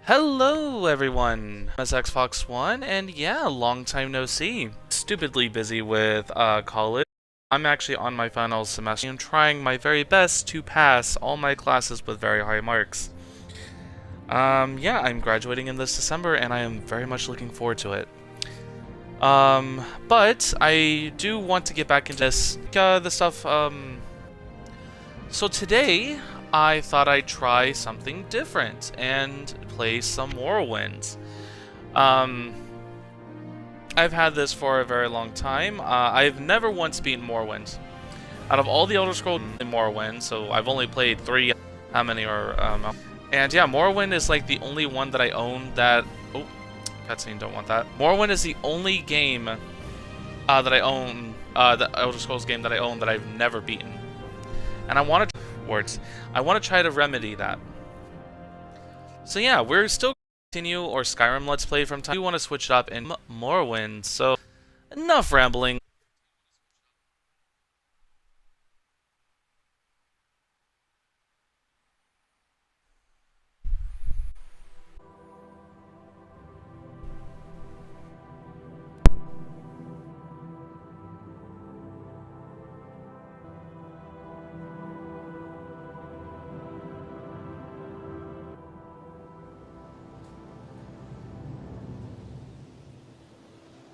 Hello everyone, it's Xfox1, and yeah, long time no see. Stupidly busy with college. I'm actually on my final semester and trying my very best to pass all my classes with very high marks. Yeah, I'm graduating in this December and I am very much looking forward to it. But I do want to get back into the stuff, so today, I thought I'd try something different and play some Morrowind. Um, I've had this for a very long time. I've never once beaten Morrowind. Out of all the Elder Scrolls in Morrowind, so I've only played 3, how many are, and yeah, Morrowind is like the only one that I own that, oh, cutscene, don't want that. Morrowind is the only game that I own, the Elder Scrolls game that I own that I've never beaten. And I want to try to remedy that. So yeah, we're still continue or Skyrim Let's Play from time. We want to switch it up in Morrowind. So enough rambling.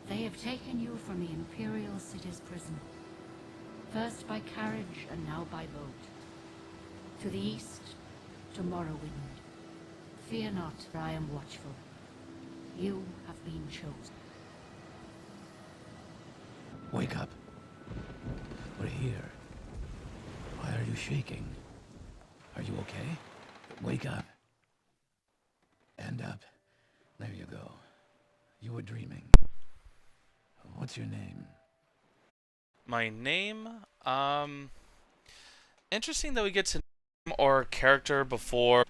They have taken you from the Imperial City's prison, first by carriage and now by boat. To the east, to Morrowind. Fear not, for I am watchful. You have been chosen. Wake up. We're here. Why are you shaking? Are you okay? Wake up. Stand up. There you go. You were dreaming. What's your name? My name, interesting that we get to name our character before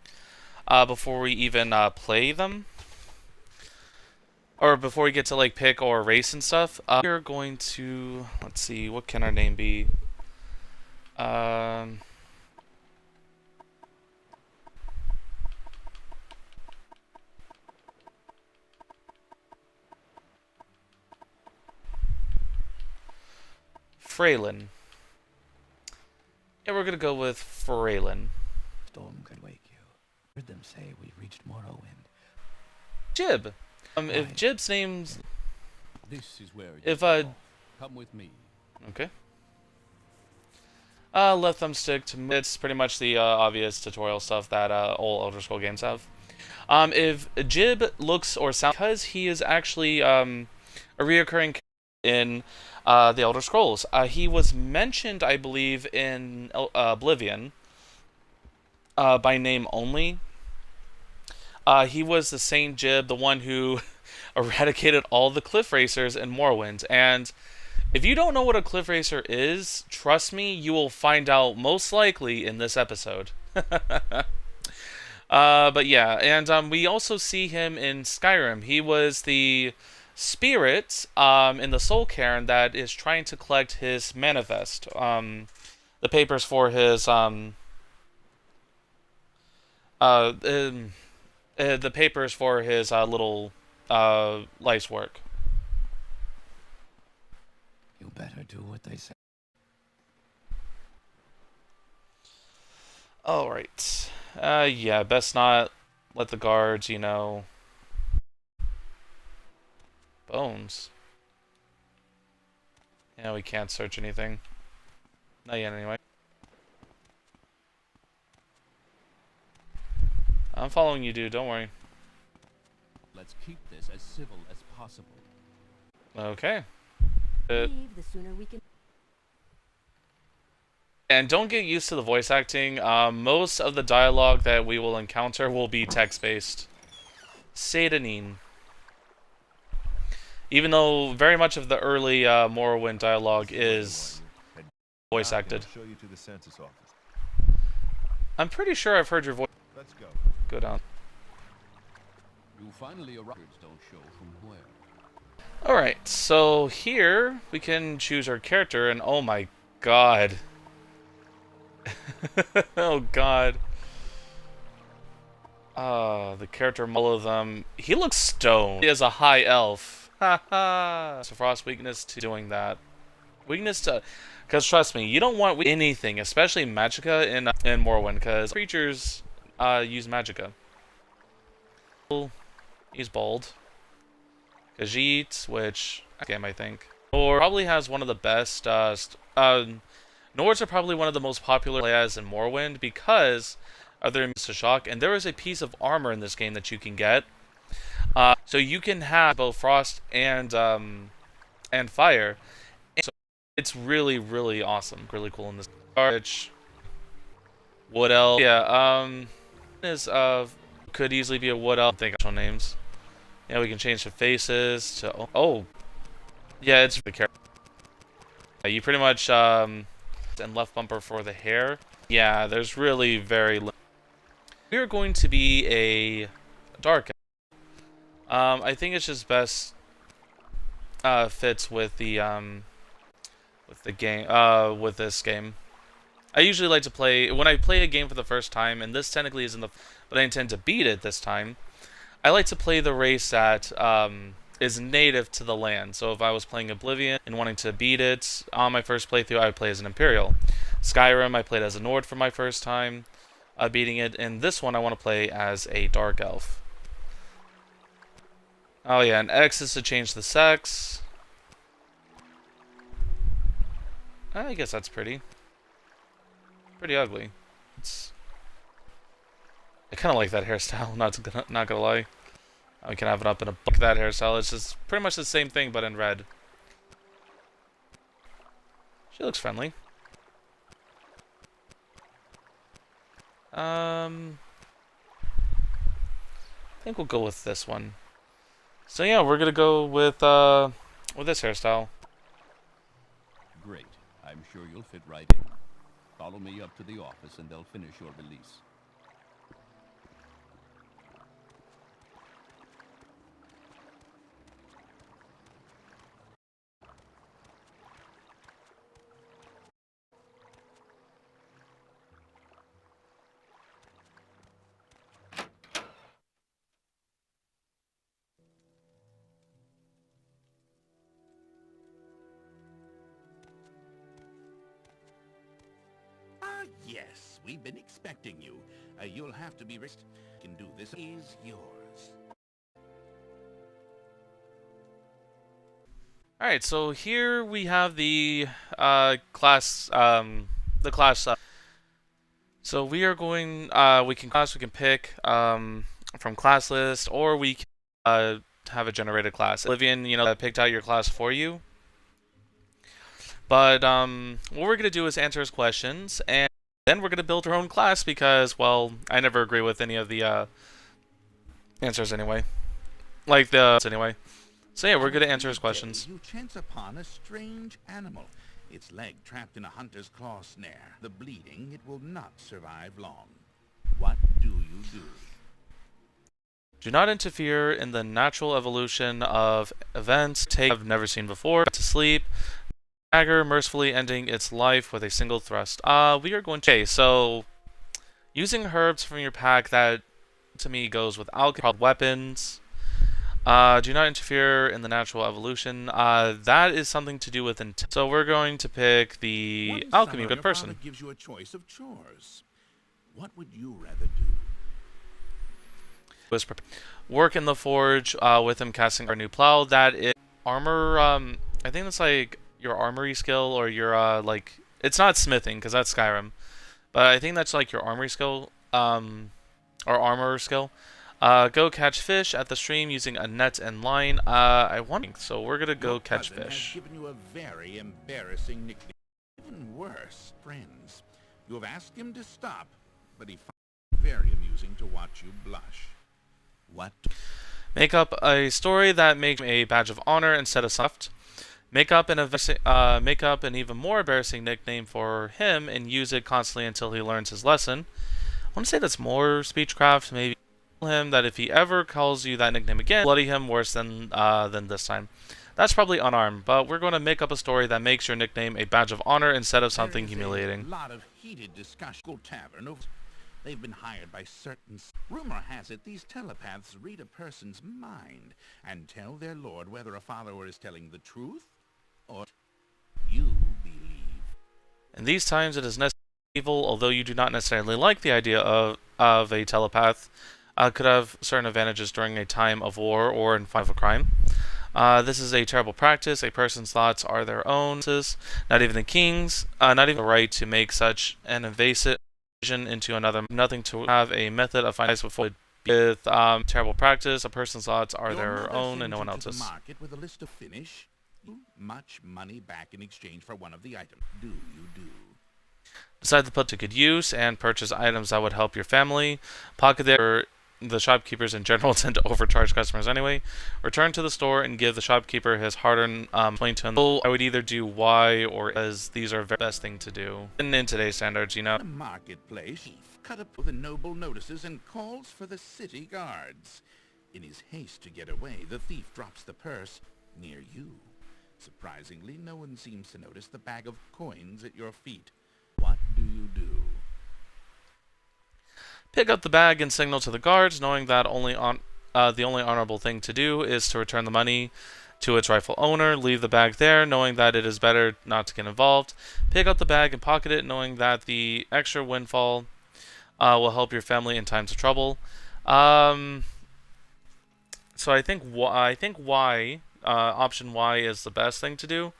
we even play them, or before we get to like pick our race and stuff. We're going to, let's see, what can our name be? Freylin. Yeah, we're gonna go with Freylin. Storm could wake you. Heard them say we reached Morrowind. Jib. If Jib's name's... This is where If, come with me. Okay. Let them stick to... It's pretty much the obvious tutorial stuff that all Elder Scrolls games have. If Jib looks or sounds... Because he is actually a reoccurring character in the Elder Scrolls. He was mentioned, I believe, in Oblivion by name only. He was the same Jib, the one who eradicated all the cliff racers in Morrowind. And if you don't know what a cliff racer is, trust me, you will find out most likely in this episode. But yeah, and we also see him in Skyrim. He was the spirit in the Soul Cairn that is trying to collect his manifest, the papers for his the papers for his little life's work. You better do what they say. All right. Yeah, best not let the guards, you know. Bones. Yeah, we can't search anything. Not yet, anyway. I'm following you, dude. Don't worry. Let's keep this as civil as possible. Okay. The sooner we can. And don't get used to the voice acting. Most of the dialogue that we will encounter will be text-based. Satanine. Even though very much of the early Morrowind dialogue is voice acted. Show you to the census office. I'm pretty sure I've heard your voice. Let's go. Go down. You finally arrived. Don't show from where. Alright, so here we can choose our character, and oh my god. Oh god. The character all of them. He looks stoned. He is a high elf. Haha. So Frost weakness to doing that. Weakness to, because trust me, you don't want anything, especially Magicka in Morrowind, because creatures use Magicka. He's bold. Khajiit, which game I think, or probably has one of the best. Nords are probably one of the most popular players in Morrowind because of their to shock, and there is a piece of armor in this game that you can get. So you can have both frost and fire. And so it's really, really awesome, really cool in this. Which wood elf, yeah, is could easily be a wood elf. I think actual names. Yeah, we can change the faces to yeah, it's the character. You pretty much and left bumper for the hair. Yeah, there's really very little. We are going to be a dark elf. I think it's just best fits with the game with this game. I usually like to play when I play a game for the first time, and this technically isn't but I intend to beat it this time. I like to play the race that is native to the land. So if I was playing Oblivion and wanting to beat it on my first playthrough, I would play as an Imperial. Skyrim, I played as a Nord for my first time, beating it. And this one, I want to play as a Dark Elf. Oh yeah, and X is to change the sex. I guess that's pretty ugly. I kind of like that hairstyle, not gonna lie. We can have it up in a book. That hairstyle. It's just pretty much the same thing, but in red. She looks friendly. I think we'll go with this one. So yeah, we're gonna go with this hairstyle. Great. I'm sure you'll fit right in. Follow me up to the office and they'll finish your release. Yes, we've been expecting you. You'll have to be can do this is yours. Alright, so here we have the class, so we are going, we can pick from class list, or we can have a generated class. Oblivion, picked out your class for you. But what we're going to do is answer his questions, and then we're going to build our own class because, well, I never agree with any of the answers anyway. Anyway. So yeah, we're going to answer his questions. You chance upon a strange animal. Its leg trapped in a hunter's claw snare. The bleeding, it will not survive long. What do you do? Do not interfere in the natural evolution of events. I've never seen before. To sleep. Dagger, mercifully ending its life with a single thrust. We are going to... Okay, so... Using herbs from your pack, that, to me, goes with alchemy, weapons. Do not interfere in the natural evolution. That is something to do with intent. So we're going to pick the alchemy, good person. Gives you a choice of chores. What would you rather do? Work in the forge with him casting our new plow. That is armor. I think that's like your armory skill or your it's not smithing because that's Skyrim, but I think that's like your armory skill or armor skill. Go catch fish at the stream using a net and line. So we're gonna go catch fish. Has given you a very embarrassing nickname. Even worse, friends. You have asked him to stop, but he finds it very amusing to watch you blush. What? Make up a story that makes a badge of honor instead of soft. Make up an even more embarrassing nickname for him and use it constantly until he learns his lesson. I want to say that's more speechcraft. Maybe tell him that if he ever calls you that nickname again, bloody him worse than this time. That's probably unarmed, but we're going to make up a story that makes your nickname a badge of honor instead of something humiliating. A lot of heated discussion. Tavern. They've been hired by certain. Rumor has it these telepaths read a person's mind and tell their lord whether a follower is telling the truth or you believe. In these times, it is necessary evil, although you do not necessarily like the idea of a telepath, could have certain advantages during a time of war or in fight of a crime. This is a terrible practice. A person's thoughts are their own. Not even the king's, not even the right to make such an invasive vision into another. Nothing to have a method of finding before with terrible practice. A person's thoughts are their own and no one else's. The market with a list of finish. Much money back in exchange for one of the items. Do you do? Decide to put to good use and purchase items that would help your family. Pocket their. The shopkeepers in general tend to overcharge customers anyway. Return to the store and give the shopkeeper his hard-earned point to him. I would either do Y or as these are the best thing to do. And in today's standards, you know. The marketplace cut up the noble notices and calls for the city guards. In his haste to get away, the thief drops the purse near you. Surprisingly, no one seems to notice the bag of coins at your feet. What do you do? Pick up the bag and signal to the guards, knowing that the only honorable thing to do is to return the money to its rightful owner. Leave the bag there, knowing that it is better not to get involved. Pick up the bag and pocket it, knowing that the extra windfall will help your family in times of trouble. So I think Y, option Y is the best thing to do.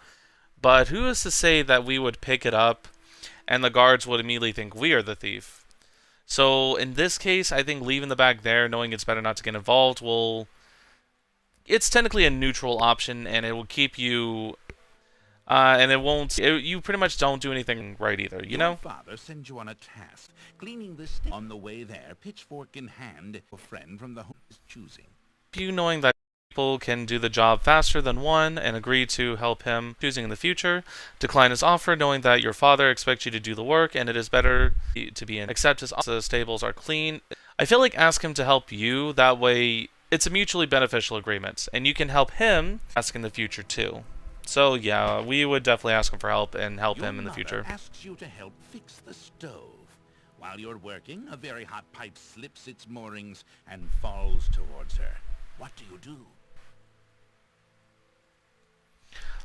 But who is to say that we would pick it up and the guards would immediately think we are the thief? So in this case, I think leaving the bag there, knowing it's better not to get involved, it's technically a neutral option, and it will keep you, and it won't, you pretty much don't do anything right either, you know? Your father sends you on a task, cleaning the state. On the way there, pitchfork in hand, a friend from the home is choosing. You knowing that people can do the job faster than one and agree to help him choosing in the future. Decline his offer, knowing that your father expects you to do the work and it is better to be in. Accept his offer. The stables are clean. I feel like ask him to help you. That way, it's a mutually beneficial agreement, and you can help him ask in the future too. So yeah, we would definitely ask him for help and help him in the future. Your mother asks you to help fix the stove. While you're working, a very hot pipe slips its moorings and falls towards her. What do you do?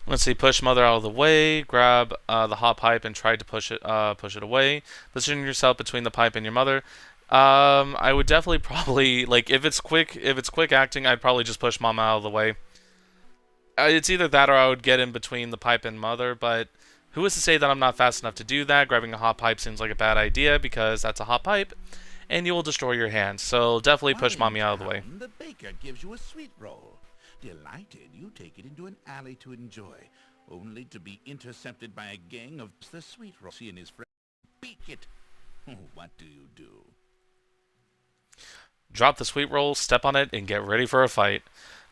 Let's see, push mother out of the way, grab the hot pipe and try to push it away. Position yourself between the pipe and your mother. I would definitely probably, like, if it's quick acting, I'd probably just push mama out of the way. It's either that or I would get in between the pipe and mother, but who is to say that I'm not fast enough to do that? Grabbing a hot pipe seems like a bad idea because that's a hot pipe, and you will destroy your hands. So definitely push mommy out of the way. The baker gives you a sweet roll. Delighted, you take it into an alley to enjoy, only to be intercepted by a gang of the sweet roll. He and his friend beak it. What do you do? Drop the sweet roll, step on it, and get ready for a fight.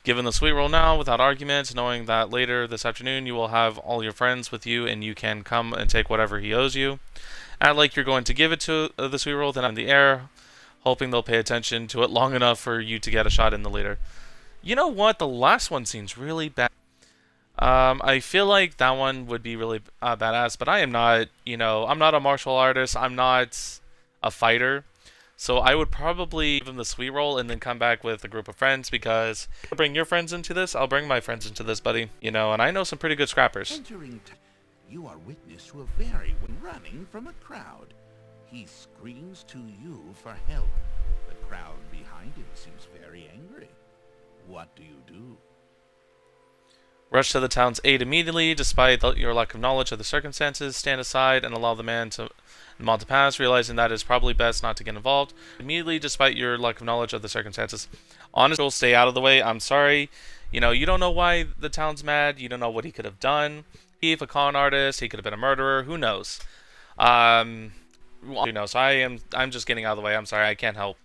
Given the sweet roll now, without argument, knowing that later this afternoon you will have all your friends with you and you can come and take whatever he owes you. Act like you're going to give it to the sweet roll, then in the air, hoping they'll pay attention to it long enough for you to get a shot in the leader. You know what? The last one seems really bad. I feel like that one would be really badass, but I am not, I'm not a martial artist. I'm not a fighter. So I would probably give him the sweet roll and then come back with a group of friends because bring your friends into this, I'll bring my friends into this, buddy. And I know some pretty good scrappers. Entering, you are witness to a very running from a crowd. He screams to you for help. The crowd behind him seems very angry. What do you do? Rush to the town's aid immediately, despite your lack of knowledge of the circumstances. Stand aside and allow the man to pass, realizing that it is probably best not to get involved. Immediately, despite your lack of knowledge of the circumstances. Honestly, stay out of the way. I'm sorry. You don't know why the town's mad. You don't know what he could have done. He's a con artist. He could have been a murderer. Who knows? So I'm just getting out of the way. I'm sorry. I can't help.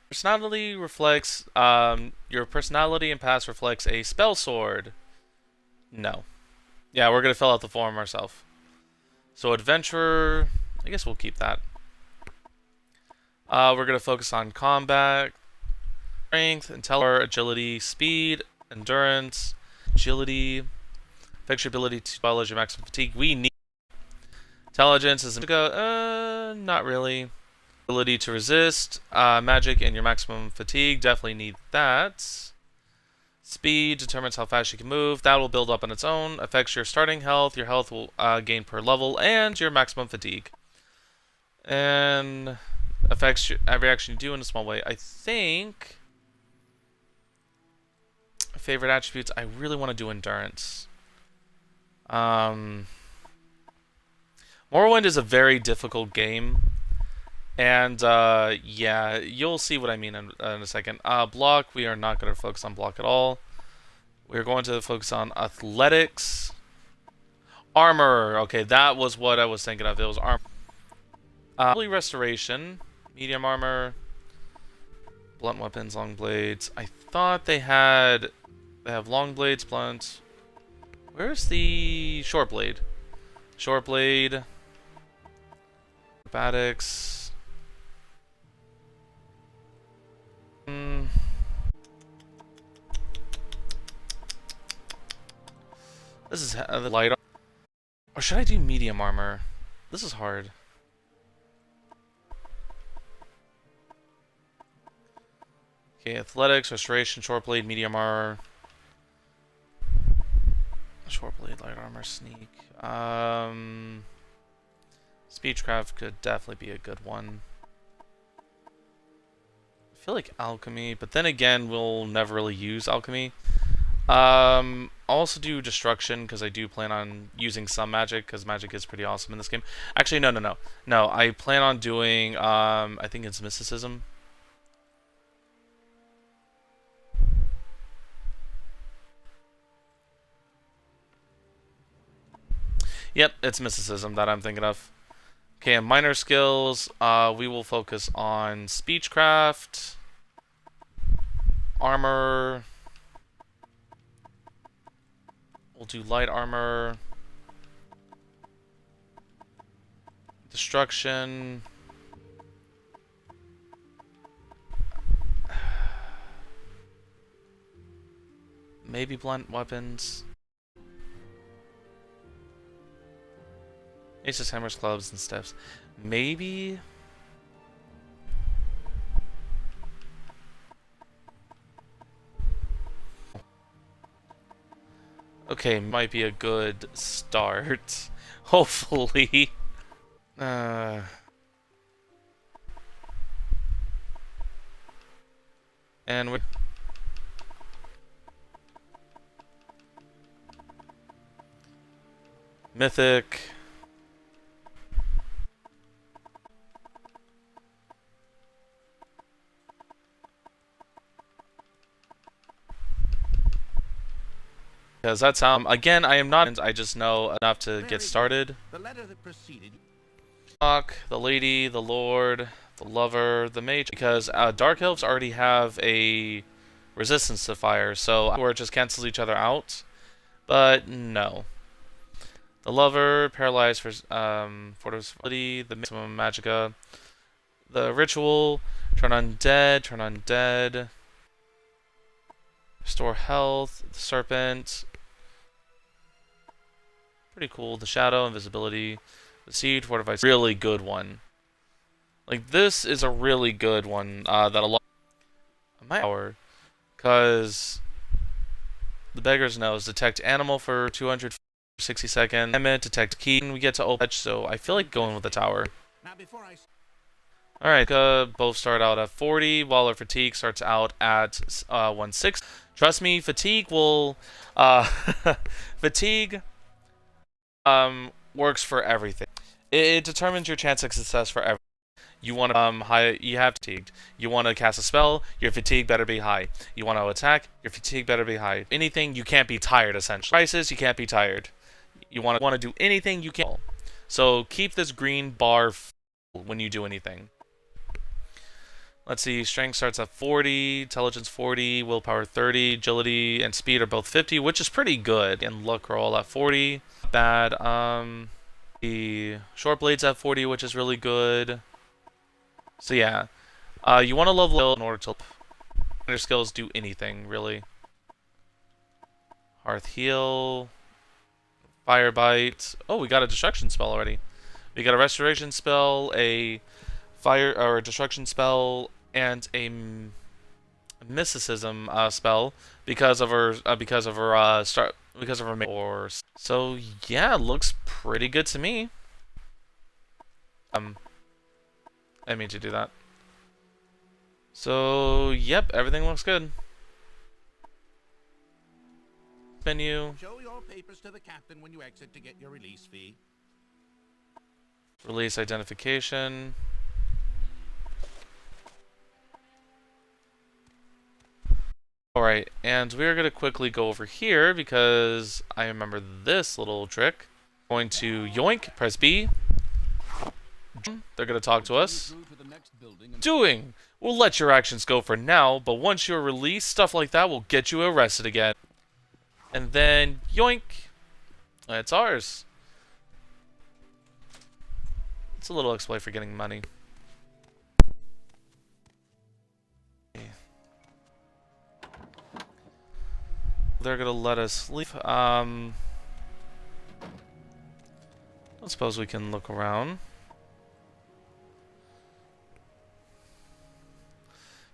Personality reflects, your personality and past reflects a spell sword. No. Yeah, we're going to fill out the form ourselves. So adventurer, I guess we'll keep that. We're going to focus on combat, strength, intelligence, agility, speed, endurance, agility, affects your ability to spell as your maximum fatigue. We need intelligence. Is go, not really. ability to resist magic and your maximum fatigue. Definitely need that. Speed determines how fast you can move. That will build up on its own. Affects your starting health. Your health will gain per level, and your maximum fatigue. And affects every action you do in a small way. I think favorite attributes. I really want to do endurance. Morrowind is a very difficult game, and yeah, you'll see what I mean in a second. Block. We are not going to focus on block at all. We're going to focus on athletics. Armor. Okay, that was what I was thinking of. It was armor. Probably restoration. Medium armor. Blunt weapons, long blades. I thought they had... They have long blades, blunt. Where's the short blade? Short blade. Acrobatics. This is the light. Or should I do medium armor? This is hard. Okay, athletics, restoration, short blade, medium armor. Short blade, light armor, sneak. Speechcraft could definitely be a good one. I feel like alchemy, but then again, we'll never really use alchemy. I'll also do destruction because I do plan on using some magic because magic is pretty awesome in this game. Actually, no. I plan on doing I think it's mysticism. Yep, it's mysticism that I'm thinking of. Okay, and minor skills, we will focus on speechcraft, armor. We'll do light armor, destruction. Maybe blunt weapons. Aces, hammers, clubs, and steps. Maybe. Okay, might be a good start. Hopefully. And we. Mythic. Because that's again, I am not. I just know enough to get started. The letter that preceded. The lady, the lord, the lover, the mage. Because dark elves already have a resistance to fire, so where it just cancels each other out. But no. The lover, paralyzed for fortability, the maximum magica. The ritual, turn undead. Restore health, the serpent. Pretty cool. The shadow, invisibility. The seed, fortify. Really good one. Like, this is a really good one that a lot of my power. Because the beggar's nose. Detect animal for 260 seconds. Detect key. And we get to open, so I feel like going with the tower. Now before I... Alright, both start out at 40, while our fatigue starts out at 160. Trust me, fatigue will... fatigue works for everything. It determines your chance of success for everything. You want to you have fatigued. You want to cast a spell, your fatigue better be high. You want to attack, your fatigue better be high. Anything, you can't be tired, essentially. Crisis, you can't be tired. You want to do anything you can. So keep this green bar full when you do anything. Let's see, strength starts at 40, intelligence 40, willpower 30, agility and speed are both 50, which is pretty good. And luck are all at 40. Bad. The short blade's at 40, which is really good. So yeah, you want to level in order to your skills do anything, really. Hearth heal, fire bite. Oh, we got a destruction spell already. We got a restoration spell, a fire or destruction spell and a mysticism spell because of her or so yeah, looks pretty good to me. I mean to do that. So yep, everything looks good. Menu. Show your papers to the captain when you exit to get your release fee. Release identification. Alright, and we're going to quickly go over here because I remember this little trick. Going to yoink, press B. They're going to talk to us. Doing! We'll let your actions go for now, but once you're released, stuff like that will get you arrested again. And then, yoink! It's ours. It's a little exploit for getting money. They're gonna let us leave. I suppose we can look around.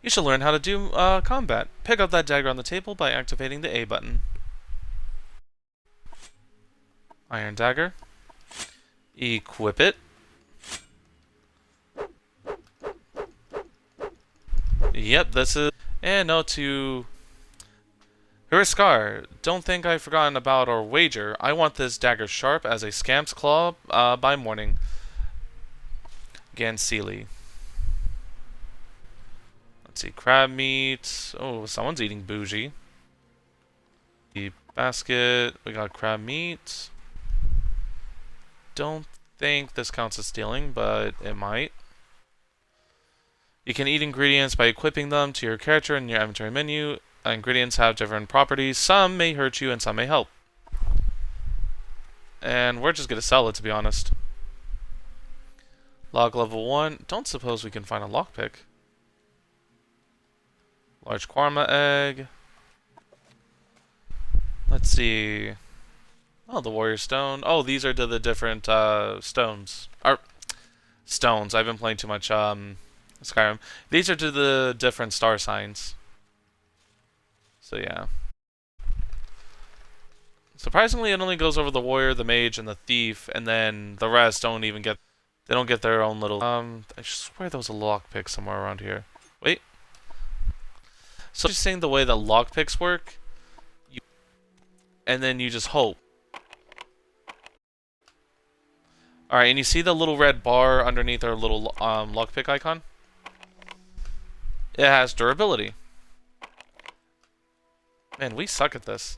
You should learn how to do combat. Pick up that dagger on the table by activating the A button. Iron dagger. Equip it. Yep, this is... And no to... Huriskar, don't think I've forgotten about our wager. I want this dagger sharp as a scamp's claw by morning. Gansili. Let's see, crab meat. Oh, someone's eating bougie. The basket. We got crab meat. Don't think this counts as stealing, but it might. You can eat ingredients by equipping them to your character in your inventory menu. Ingredients have different properties. Some may hurt you and some may help. And we're just going to sell it, to be honest. Log level 1. Don't suppose we can find a lockpick. Large Kwarma egg. Let's see. Oh, the warrior stone. Oh, these are to the different stones. Stones. I've been playing too much Skyrim. These are to the different star signs. So yeah. Surprisingly, it only goes over the warrior, the mage, and the thief, and then the rest don't even get... They don't get their own little... I swear there was a lockpick somewhere around here. Wait. So just saying the way that lockpicks work, and then you just hope. Alright, and you see the little red bar underneath our little lockpick icon? It has durability. Man, we suck at this.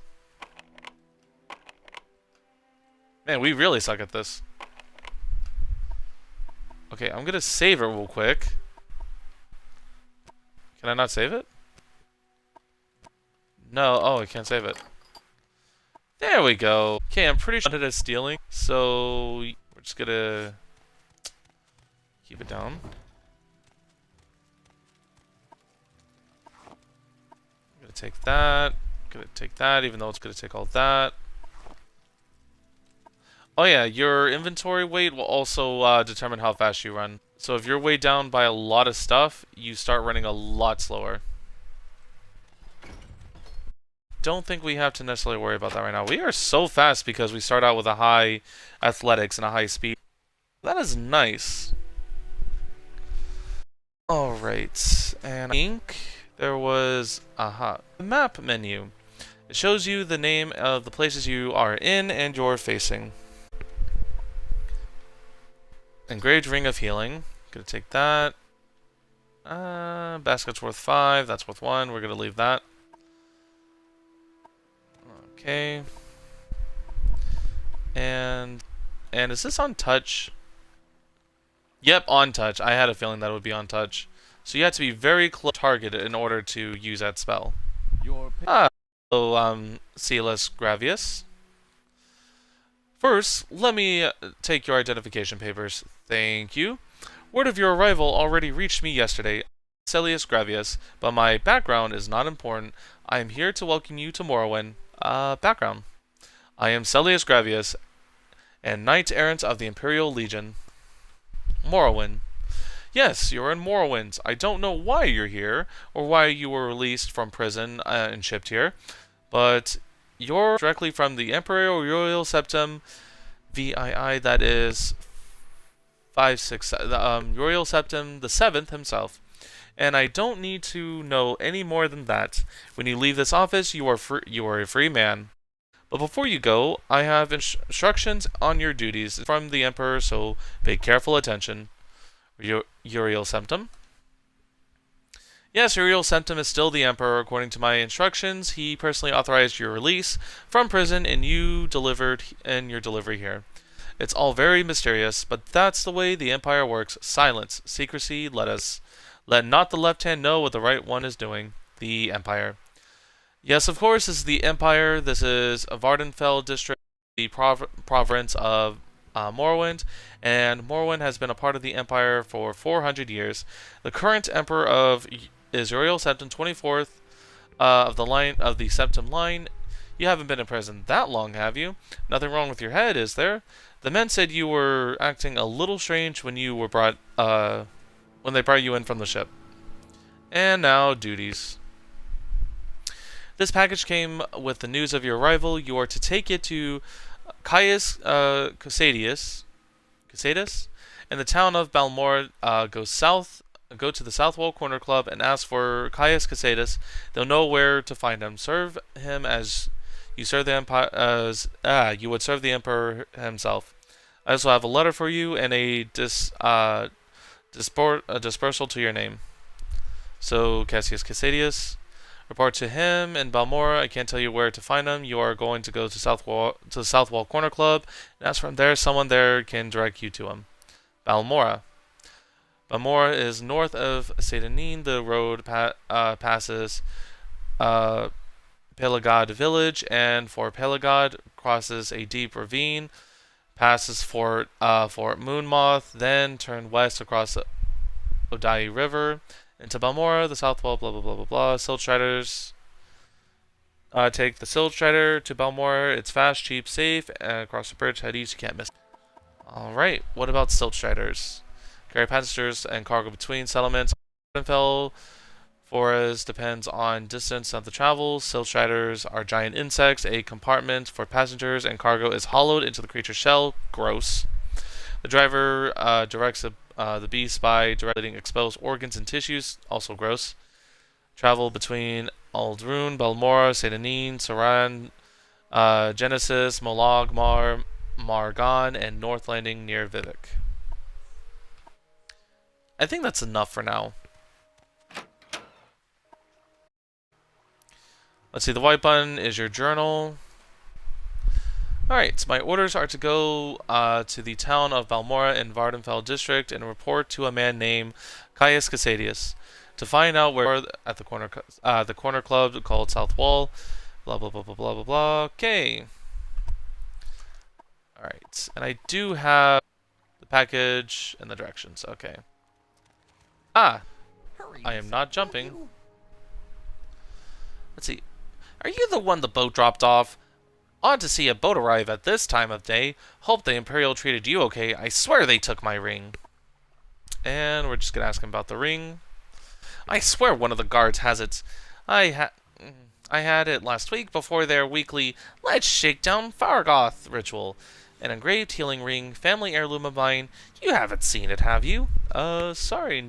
Man, we really suck at this. Okay, I'm gonna save it real quick. Can I not save it? No, oh, I can't save it. There we go. Okay, I'm pretty sure it is stealing, so we're just gonna keep it down. I'm gonna take that. Gonna take that, even though it's gonna take all that. Oh yeah, your inventory weight will also determine how fast you run. So if you're weighed down by a lot of stuff, you start running a lot slower. Don't think we have to necessarily worry about that right now. We are so fast because we start out with a high athletics and a high speed. That is nice. Alright, and I think there was the map menu. It shows you the name of the places you are in and you're facing. Engraved Ring of Healing. Gonna take that. Basket's worth 5. That's worth 1. We're gonna leave that. Okay. And is this on touch? Yep, on touch. I had a feeling that it would be on touch. So you have to be very close to target in order to use that spell. Silas Gravius. First, let me take your identification papers. Thank you. Word of your arrival already reached me yesterday, Celius Gravius, but my background is not important. I am here to welcome you to Morrowind. Background. I am Celius Gravius, and Knight Errant of the Imperial Legion. Morrowind. Yes, you're in Morrowind. I don't know why you're here, or why you were released from prison and shipped here, but you're directly from the Imperial Royal Septum VII, that is 5 6 Royal Septum the 7th himself. And I don't need to know any more than that. When you leave this office, you are a free man. But before you go, I have instructions on your duties from the Emperor, so pay careful attention. Uriel Septum. Yes, Uriel Septum is still the Emperor. According to my instructions, he personally authorized your release from prison and your delivery here. It's all very mysterious, but that's the way the Empire works. Silence, secrecy, let not the left hand know what the right one is doing. The Empire. Yes, of course, this is the Empire. This is Vardenfell district, the province of Morrowind, and Morrowind has been a part of the Empire for 400 years. The current Emperor is Uriel Septum 24th of the Septum line. You haven't been in prison that long, have you? Nothing wrong with your head, is there? The men said you were acting a little strange when you were when they brought you in from the ship. And now, duties. This package came with the news of your arrival. You are to take it to Caius Casadius, in the town of Balmora. Go to the South Wall Corner Club and ask for Caius Casadius. They'll know where to find him. Serve him as you serve the Empire, you would serve the Emperor himself. I also have a letter for you and a dispersal to your name. So Cassius Casadius. Report to him in Balmora. I can't tell you where to find him. You are going to go to the South Wall Corner Club and ask from there. Someone there can direct you to him. Balmora. Balmora is north of Sedanine. The road passes Pelagod village, and Fort Pelagod crosses a deep ravine, passes Fort Moonmoth, then turn west across the Odai River into Balmora, the South Wall, blah blah blah blah blah. Siltriders. Take the Siltrider to Balmora. It's fast, cheap, safe, and across the bridge, head east, you can't miss. Alright, what about Siltriders? Carry passengers and cargo between settlements. Vardenfell Forest depends on distance of the travel. Siltriders are giant insects. A compartment for passengers and cargo is hollowed into the creature's shell. Gross. The driver directs the beast by directing exposed organs and tissues. Also gross. Travel between Aldrune, Balmora, Sedanine, Saran, Genesis, Molag, Margan, and North Landing near Vivek. I think that's enough for now. Let's see, the white button is your journal. Alright, so my orders are to go to the town of Balmora in Vardenfell district and report to a man named Caius Casadius to find out where at the corner club called South Wall. Blah blah blah blah blah blah blah. Okay. Alright, and I do have the package and the directions. Okay. I am not jumping. Let's see. Are you the one the boat dropped off? Odd to see a boat arrive at this time of day. Hope the Imperial treated you okay. I swear they took my ring. And we're just gonna ask him about the ring. I swear one of the guards has it. I had it last week before their weekly Let's Shake Down Fargoth ritual. An engraved healing ring, family heirloom of mine. You haven't seen it, have you? Sorry,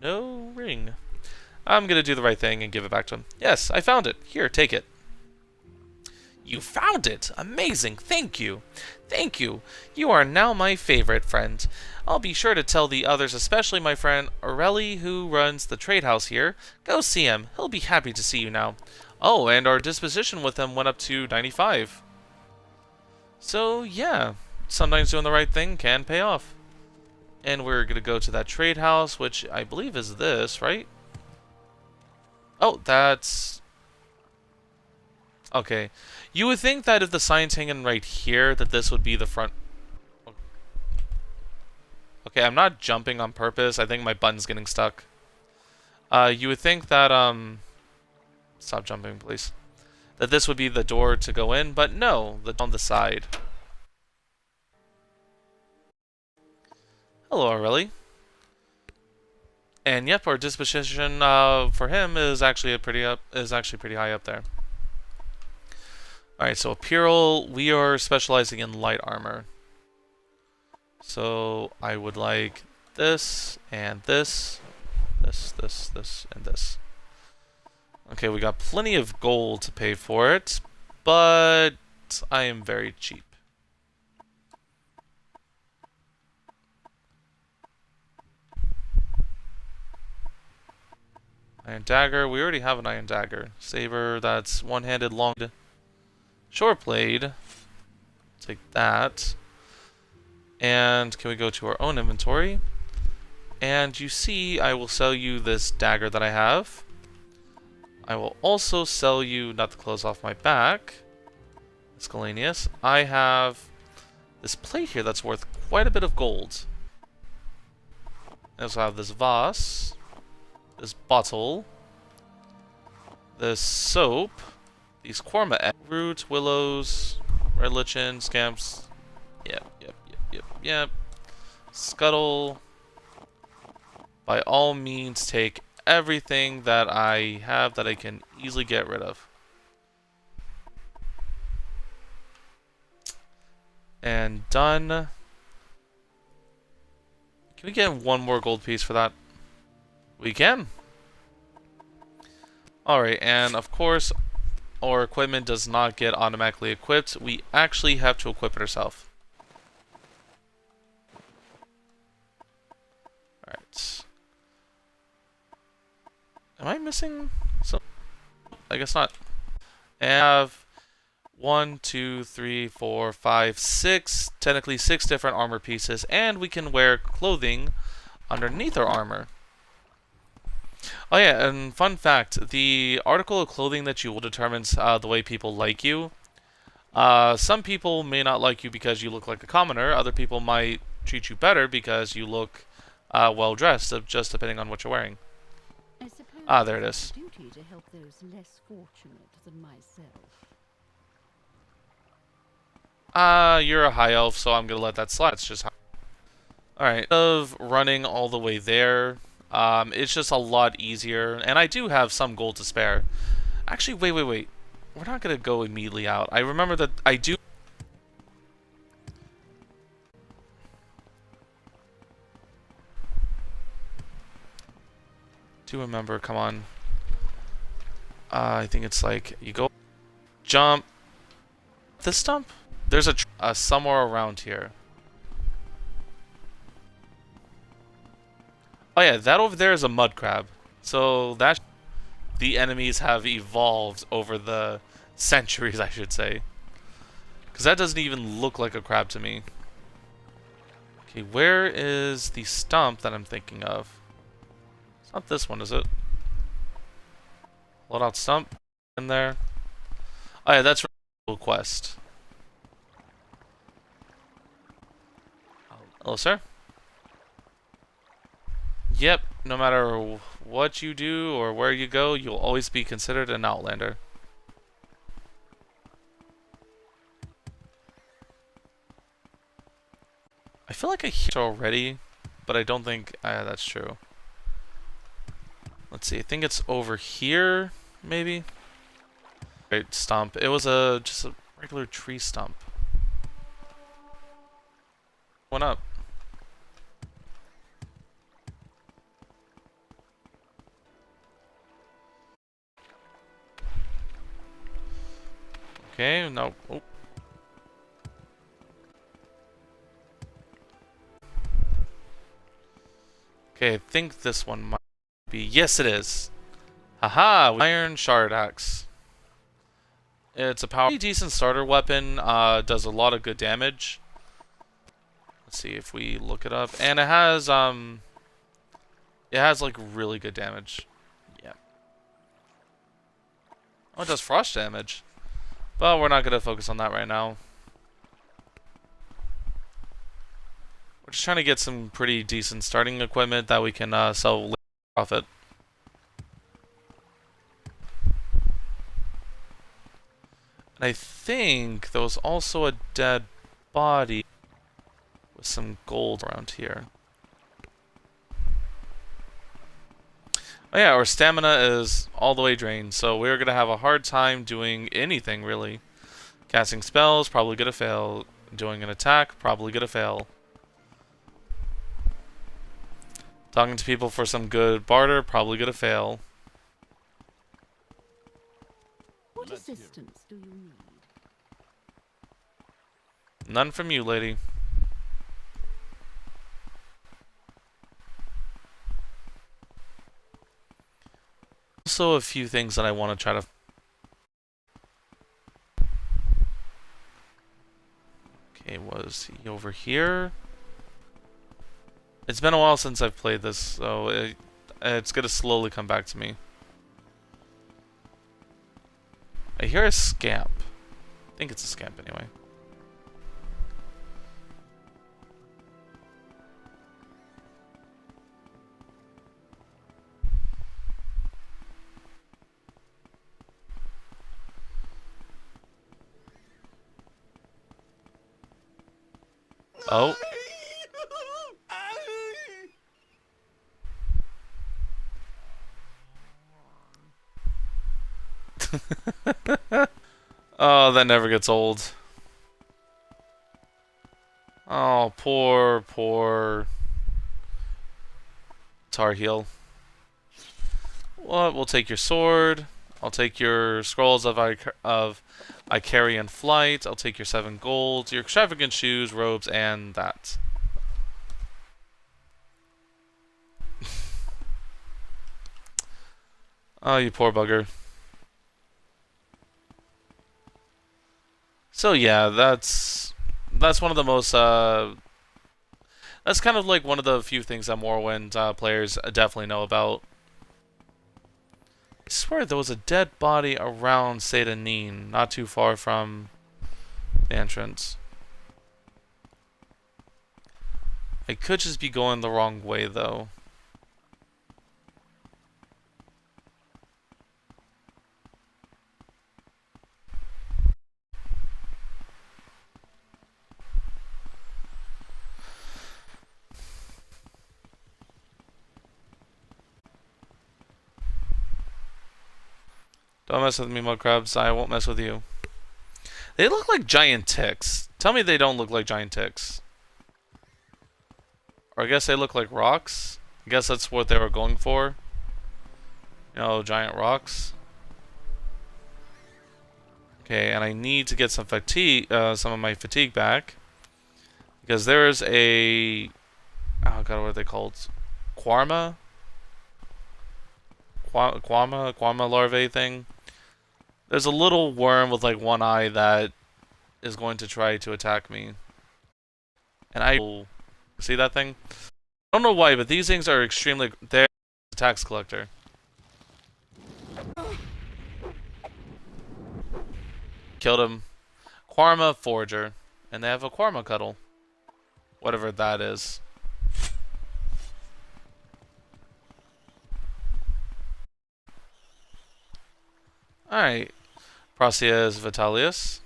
no ring. I'm gonna do the right thing and give it back to him. Yes, I found it. Here, take it. You found it! Amazing! Thank you! Thank you! You are now my favorite friend. I'll be sure to tell the others, especially my friend Aureli, who runs the trade house here. Go see him. He'll be happy to see you now. Oh, and our disposition with him went up to 95. So, yeah. Sometimes doing the right thing can pay off. And we're gonna go to that trade house, which I believe is this, right? Oh, that's... Okay. You would think that if the sign's hanging right here, that this would be the front... Okay, I'm not jumping on purpose. I think my button's getting stuck. You would think that, Stop jumping, please. That this would be the door to go in, but no, on the side. Hello, Aureli. And yep, our disposition for him is actually pretty high up there. All right, so Imperial, we are specializing in light armor. So I would like this and this, this, and this. Okay, we got plenty of gold to pay for it, but I am very cheap. Iron dagger, we already have an iron dagger. Saber, that's one-handed long. Short blade, take that. And can we go to our own inventory? And you see, I will sell you this dagger that I have. I will also sell you, not the clothes off my back, miscellaneous. I have this plate here that's worth quite a bit of gold. I also have this vase, this bottle, this soap, these korma eggs, roots, willows, red lichen, scamps. Yep. Scuttle. By all means, take everything that I have that I can easily get rid of. And done. Can we get one more gold piece for that? We can. Alright, and of course, our equipment does not get automatically equipped. We actually have to equip it ourselves. Alright. Am I missing some? I guess not. And I have 1, 2, 3, 4, 5, 6, technically 6 different armor pieces, and we can wear clothing underneath our armor. Oh yeah, and fun fact, the article of clothing that you will determines the way people like you. Some people may not like you because you look like a commoner, other people might treat you better because you look well dressed, just depending on what you're wearing. There it is. Duty to help those less fortunate than myself. You're a high elf, so I'm gonna let that slide. It's just how. Alright, of running all the way there, it's just a lot easier, and I do have some gold to spare. Actually, wait. We're not gonna go immediately out. I remember that I do. Remember, come on. I think it's like you go jump this stump. There's a somewhere around here. Oh yeah, that over there is a mud crab. So that the enemies have evolved over the centuries, I should say. Because that doesn't even look like a crab to me. Okay, where is the stump that I'm thinking of? Not this one, is it? Load out stump in there. Oh yeah, that's a quest. Hello, sir? Yep, no matter what you do or where you go, you'll always be considered an outlander. I feel like I hear it already, but I don't think that's true. Let's see, I think it's over here, maybe? Right, stump. It was just a regular tree stump. One up. Okay, no. Oh. Okay, I think this one might be. Yes, it is. Haha! Iron Shard Axe. It's a pretty decent starter weapon. Does a lot of good damage. Let's see if we look it up, and it has like really good damage. Yeah. Oh, it does frost damage. But we're not gonna focus on that right now. We're just trying to get some pretty decent starting equipment that we can sell later for profit. And I think there was also a dead body with some gold around here. Oh yeah, our stamina is all the way drained, so we're gonna have a hard time doing anything really. Casting spells, probably gonna fail. Doing an attack, probably gonna fail. Talking to people for some good barter, probably gonna fail. What assistance do you need? None from you, lady. Also, a few things that I want to try to. Okay, was he over here? It's been a while since I've played this, so it's gonna slowly come back to me. I hear a scamp. I think it's a scamp anyway. Oh. Oh, that never gets old. Oh, poor Tar Heel. Well, we'll take your sword. I'll take your scrolls of Icarian flight. I'll take your 7 gold, your extravagant shoes, robes, and that. Oh, you poor bugger. So yeah, that's one of the most that's kind of like one of the few things that Morrowind players definitely know about. I swear there was a dead body around Seyda, not too far from the entrance. I could just be going the wrong way though. Don't mess with me, mud crabs. I won't mess with you. They look like giant ticks. Tell me they don't look like giant ticks. Or I guess they look like rocks. I guess that's what they were going for. You know, giant rocks. Okay, and I need to get some fatigue, some of my fatigue back. Because there's a... Oh god, what are they called? Quarma? Quarma larvae thing. There's a little worm with like one eye that is going to try to attack me. And I will see that thing. I don't know why, but these things are extremely. They're a tax collector. Killed him. Quarma Forger. And they have a Quarma Cuddle. Whatever that is. Alright. Proceas Vitalius.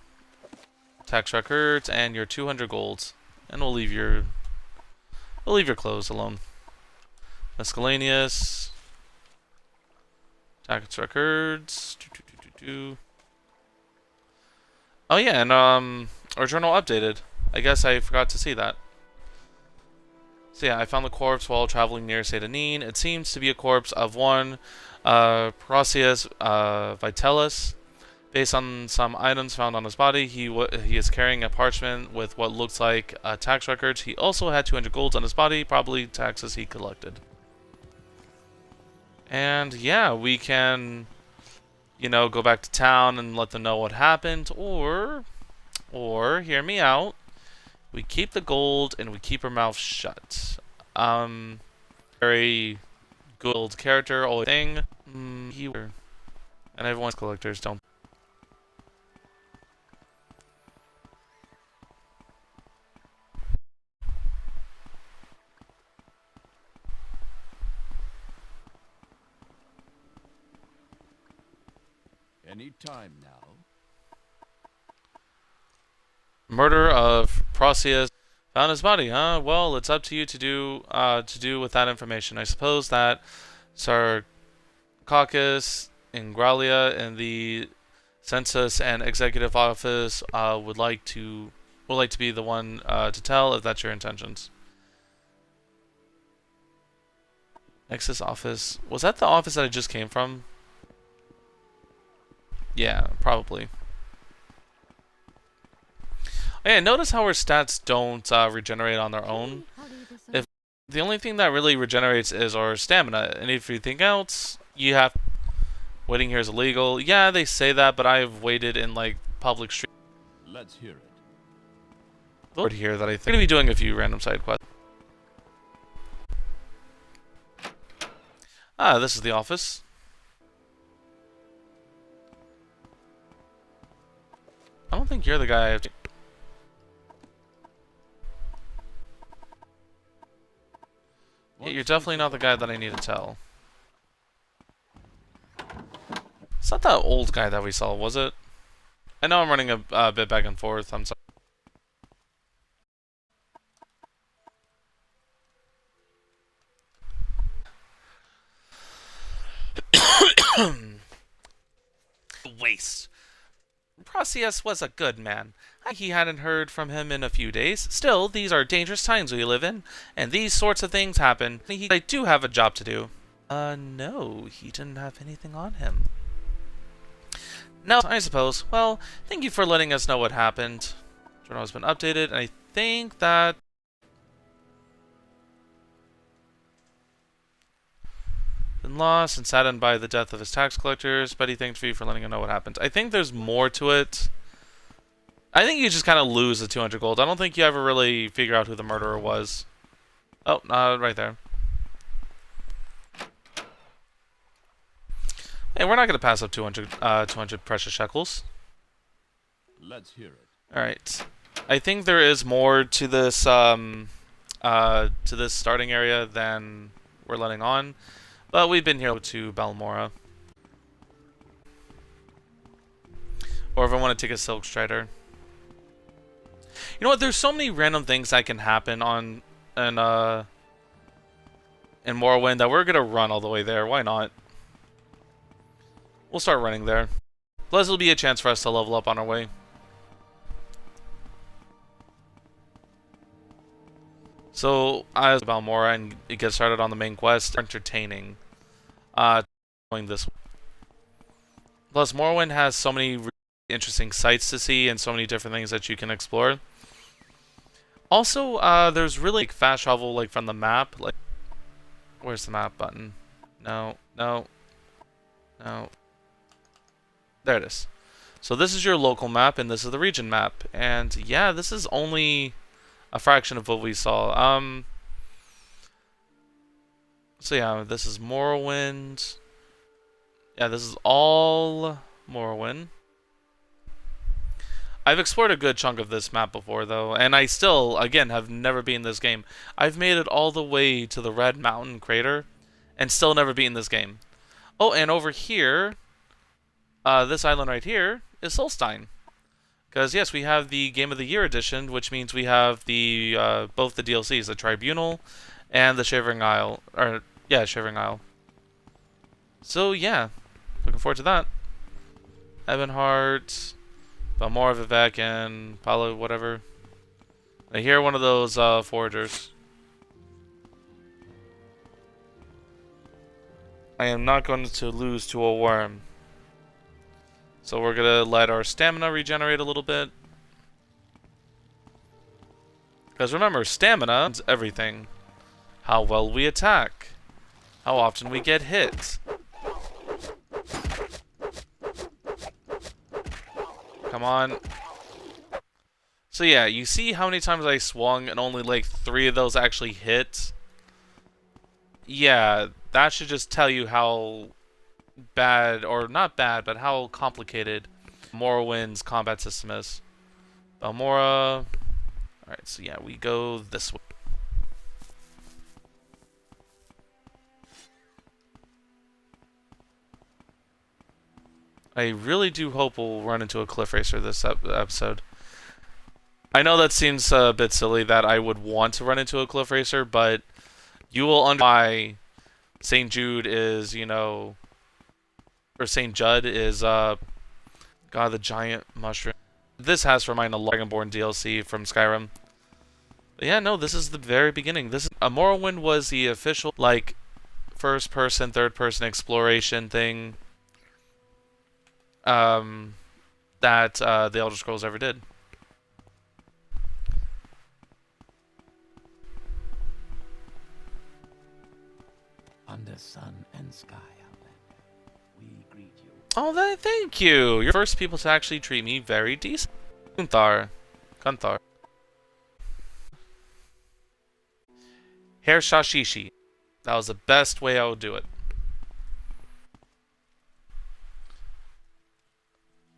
Tax records and your 200 golds. And we'll leave your clothes alone. Miscellaneous. Tax records. Oh yeah, and our journal updated. I guess I forgot to see that. So yeah, I found the corpse while traveling near Seyda. It seems to be a corpse of one Proceas Vitalis. Based on some items found on his body, he is carrying a parchment with what looks like tax records. He also had 200 golds on his body, probably taxes he collected. And yeah, we can, you know, go back to town and let them know what happened, or hear me out. We keep the gold and we keep our mouth shut. Very good character, always thing. And everyone's collectors don't. Any time now. Murder of Proceas. Found his body, huh? Well, it's up to you to do with that information. I suppose that Caucus in Gralia, and the Census and Executive Office would like to be the one to tell if that's your intentions. Nexus office. Was that the office that I just came from? Yeah, probably. Yeah, notice how our stats don't regenerate on their own. If the only thing that really regenerates is our stamina, and if anything else, you have... Waiting here is illegal. Yeah, they say that, but I've waited in, like, public street. Let's hear it. Over here that I think I'm going to be doing a few random side quests. Ah, this is the office. I don't think you're the guy I have to... Yeah, you're definitely not the guy that I need to tell. It's not that old guy that we saw, was it? I know I'm running a bit back and forth, I'm sorry. Waste. Process was a good man. He hadn't heard from him in a few days. Still, these are dangerous times we live in, and these sorts of things happen. I do have a job to do. No, he didn't have anything on him. No, I suppose. Well, thank you for letting us know what happened. Journal has been updated, and I think that... Been lost and saddened by the death of his tax collectors. Betty thanks you for letting him know what happened. I think there's more to it. I think you just kind of lose the 200 gold. I don't think you ever really figure out who the murderer was. Oh, right there. Hey, we're not going to pass up 200 precious shekels. Let's hear it. Alright. I think there is more to this starting area than we're letting on. But we've been here to Balmora. Or if I want to take a Silk Strider. You know what? There's so many random things that can happen in Morrowind that we're gonna run all the way there. Why not? We'll start running there. Plus, it'll be a chance for us to level up on our way. So, as Balmora and it gets started on the main quest, entertaining. Going this way. Plus, Morrowind has so many really interesting sights to see and so many different things that you can explore. Also, there's really fast travel like from the map. Like, where's the map button? No. There it is. So this is your local map, and this is the region map. And yeah, this is only a fraction of what we saw. So yeah, this is Morrowind. Yeah, this is all Morrowind. I've explored a good chunk of this map before, though, and I still, again, have never beaten this game. I've made it all the way to the Red Mountain Crater, and still never beaten this game. Oh, and over here, this island right here is Solstein. Because, yes, we have the Game of the Year edition, which means we have the both the DLCs, the Tribunal and the Shivering Isle. Or, yeah, Shivering Isle. So, yeah, looking forward to that. Ebonheart, Balmora, Vivek, and Paulo, whatever. I hear one of those foragers. I am not going to lose to a worm. So we're going to let our stamina regenerate a little bit. Because remember, stamina is everything. How well we attack. How often we get hit. Come on. So yeah, you see how many times I swung and only like 3 of those actually hit? Yeah, that should just tell you how bad, or not bad, but how complicated Morrowind's combat system is. Balmora. Alright, so yeah, we go this way. I really do hope we'll run into a cliff racer this episode. I know that seems a bit silly that I would want to run into a cliff racer, but you will understand why St. Jude is, you know, or St. Judd is God, the giant mushroom. This has to remind a Dragonborn DLC from Skyrim. But yeah, no, this is the very beginning. This is Morrowind was the official like first person, third person exploration thing that the Elder Scrolls ever did. Under sun and sky, Outlander, we greet you. Oh, thank you. You're the first people to actually treat me very decent. Gunther. Hair Shashishi. That was the best way I would do it.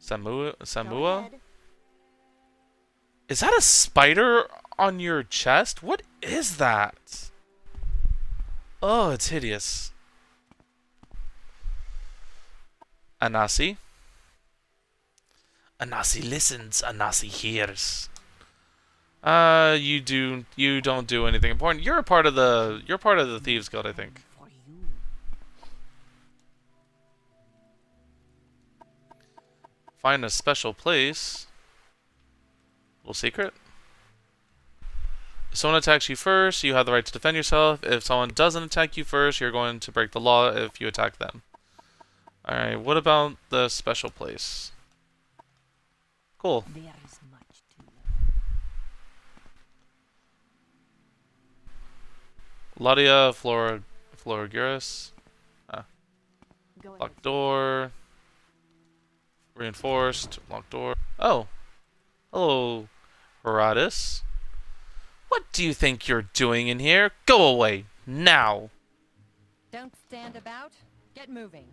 Samua? Is that a spider on your chest? What is that? Oh, it's hideous. Anasi. Anasi listens, Anasi hears. You don't do anything important. You're part of the Thieves Guild, I think. Find a special place. Little secret. If someone attacks you first, you have the right to defend yourself. If someone doesn't attack you first, you're going to break the law if you attack them. Alright, what about the special place? Cool. There is much to learn. Ladia Florigerus. Go ahead. Locked door. Reinforced. Locked door. Oh. Hello, Herodotus. What do you think you're doing in here? Go away. Now. Don't stand about. Get moving.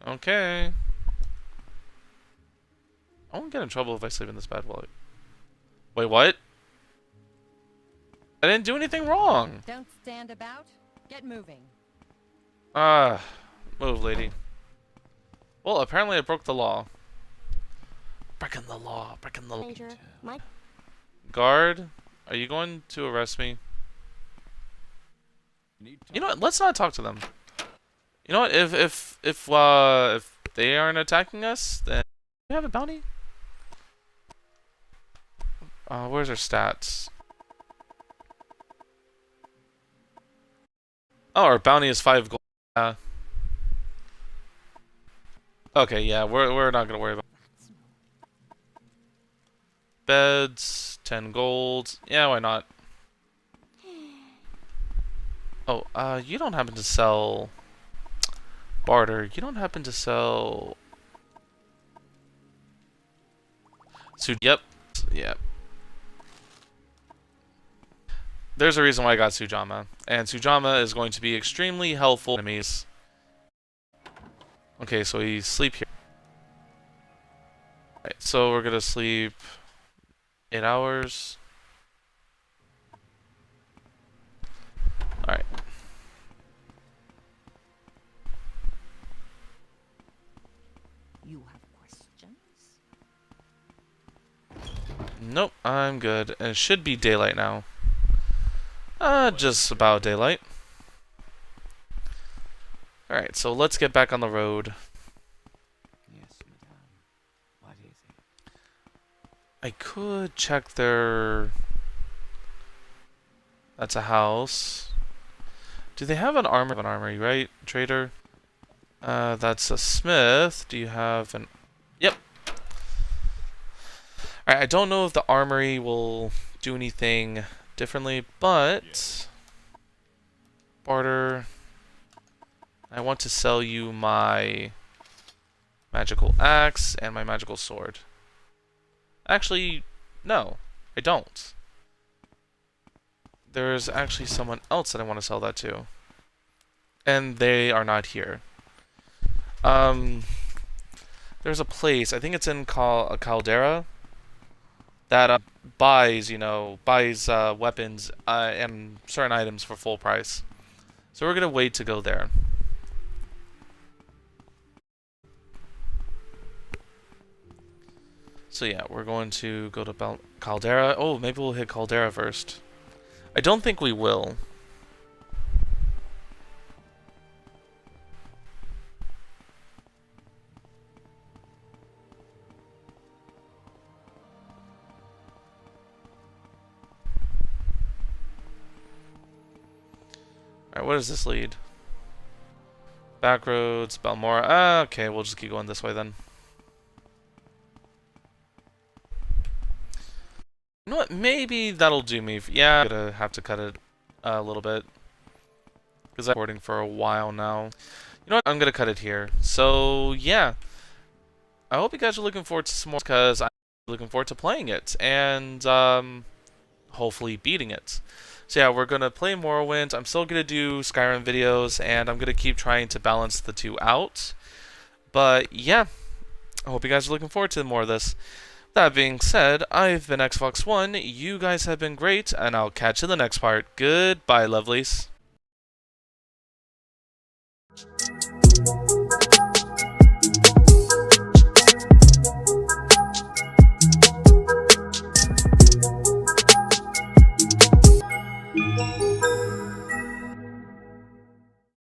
Okay. I won't get in trouble if I sleep in this bed. Wait, what? I didn't do anything wrong. Don't stand about. Get moving. Move, lady. Well, apparently I broke the law. Breaking the law. Breaking the law. Ranger, my Guard, are you going to arrest me? You know what? Let's not talk to them. You know what? If they aren't attacking us, then we have a bounty. Where's our stats? Oh, our bounty is 5 gold. Okay, yeah, we're not gonna worry about beds. 10 gold. Yeah, why not? Oh, you don't happen to sell barter. You don't happen to sell. Yep. There's a reason why I got Sujama, and Sujama is going to be extremely helpful to enemies. Okay, so we sleep here. Alright, so we're gonna sleep 8 hours. Alright. you have questions? Nope, I'm good. And it should be daylight now. Just about daylight. Alright, so let's get back on the road. Yes, madame. What is it? I could check their... That's a house. Do they have an armory, right, trader? That's a smith. Do you have an... Yep. Alright, I don't know if the armory will do anything differently, but... Barter... I want to sell you my magical axe and my magical sword. Actually, no, I don't. There's actually someone else that I want to sell that to. And they are not here. There's a place, I think it's in Caldera, that buys weapons and certain items for full price. So we're going to wait to go there. So yeah, we're going to go to Caldera. Oh, maybe we'll hit Caldera first. I don't think we will. Alright, where does this lead? Backroads, Balmora. Okay, we'll just keep going this way then. You know what? Maybe that'll do me. Yeah, I'm gonna have to cut it a little bit. Because I'm recording for a while now. You know what? I'm gonna cut it here. So, yeah. I hope you guys are looking forward to some more, because I'm looking forward to playing it. And, hopefully beating it. So yeah, we're gonna play Morrowind. I'm still gonna do Skyrim videos, and I'm gonna keep trying to balance the two out. But yeah, I hope you guys are looking forward to more of this. That being said, I've been Xbox1, you guys have been great, and I'll catch you in the next part. Goodbye, lovelies.